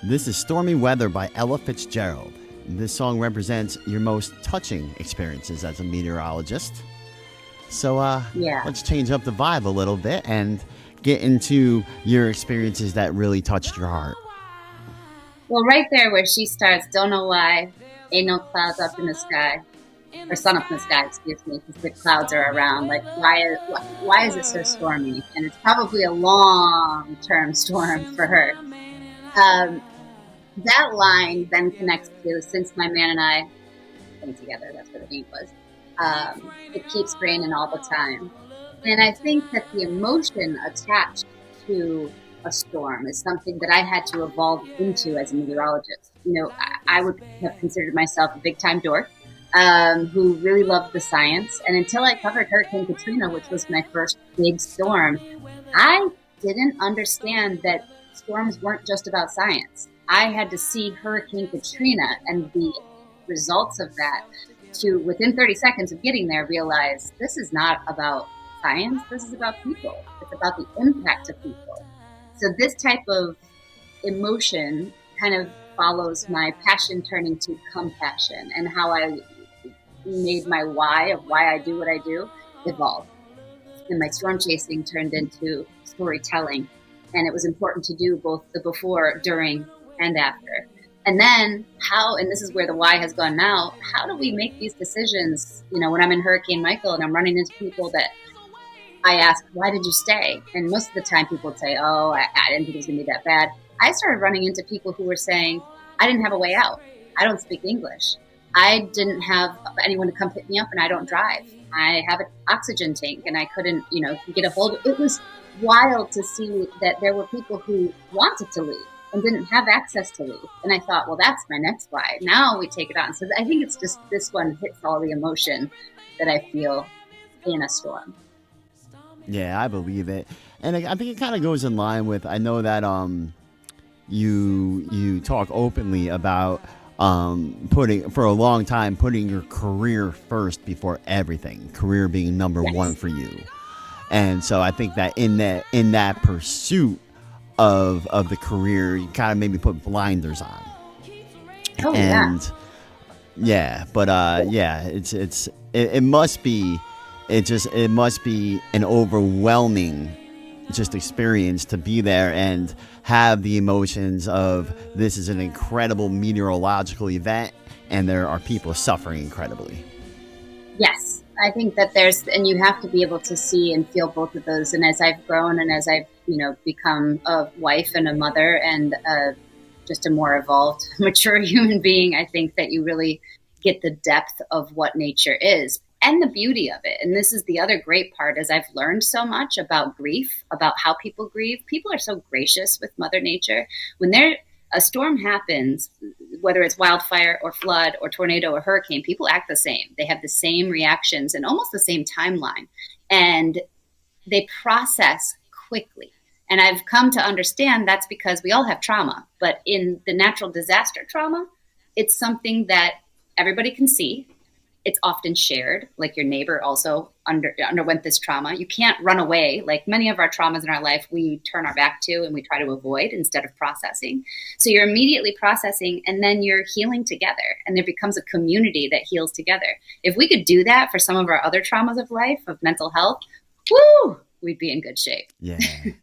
This is Stormy Weather by Ella Fitzgerald. This song represents your most touching experiences as a meteorologist. So Yeah. let's change up the vibe a little bit and get into your experiences that really touched your heart. Well, right there where she starts, don't know why, ain't no clouds up in the sky, or sun up in the sky, excuse me, because the clouds are around. Like, why is it so stormy? And it's probably a long-term storm for her. That line then connects to since my man and I came together, that's what the name was. It keeps raining all the time. And I think that the emotion attached to a storm is something that I had to evolve into as a meteorologist. I would have considered myself a big time dork who really loved the science. And until I covered Hurricane Katrina, which was my first big storm, I didn't understand that storms weren't just about science. I had to see Hurricane Katrina and the results of that to, within 30 seconds of getting there, realize this is not about science. This is about people. It's about the impact of people. So this type of emotion kind of follows my passion turning to compassion, and how I made my why of why I do what I do evolve. And my storm chasing turned into storytelling. And it was important to do both the before, during, and after. And then and this is where the why has gone now, how do we make these decisions? When I'm in Hurricane Michael and I'm running into people that I ask, why did you stay? And most of the time people would say, oh, I didn't think it was going to be that bad. I started running into people who were saying, I didn't have a way out. I don't speak English. I didn't have anyone to come pick me up, and I don't drive. I have an oxygen tank and I couldn't, get a hold of it. It was wild to see that there were people who wanted to leave and didn't have access to leave. And I thought, well, that's my next why. Now we take it on. So I think it's just this one hits all the emotion that I feel in a storm. Yeah, I believe it. And I think it kind of goes in line with, I know that you talk openly about putting your career first before everything, career being number Yes. one for you. And so I think that in that pursuit of the career, you kind of maybe put blinders on. Oh, And yeah, but it must be an overwhelming just experience to be there and have the emotions of, this is an incredible meteorological event and there are people suffering incredibly. Yes, I think that and you have to be able to see and feel both of those. And as I've grown and as I've, become a wife and a mother and just a more evolved, mature human being, I think that you really get the depth of what nature is and the beauty of it. And this is the other great part, is I've learned so much about grief, about how people grieve. People are so gracious with Mother Nature. When a storm happens, whether it's wildfire or flood or tornado or hurricane, people act the same. They have the same reactions and almost the same timeline. And they process quickly. And I've come to understand that's because we all have trauma. But in the natural disaster trauma, it's something that everybody can see. It's often shared, like your neighbor also underwent this trauma. You can't run away. Like many of our traumas in our life, we turn our back to and we try to avoid instead of processing. So you're immediately processing, and then you're healing together, and there becomes a community that heals together. If we could do that for some of our other traumas of life, of mental health, woo, we'd be in good shape. Yeah.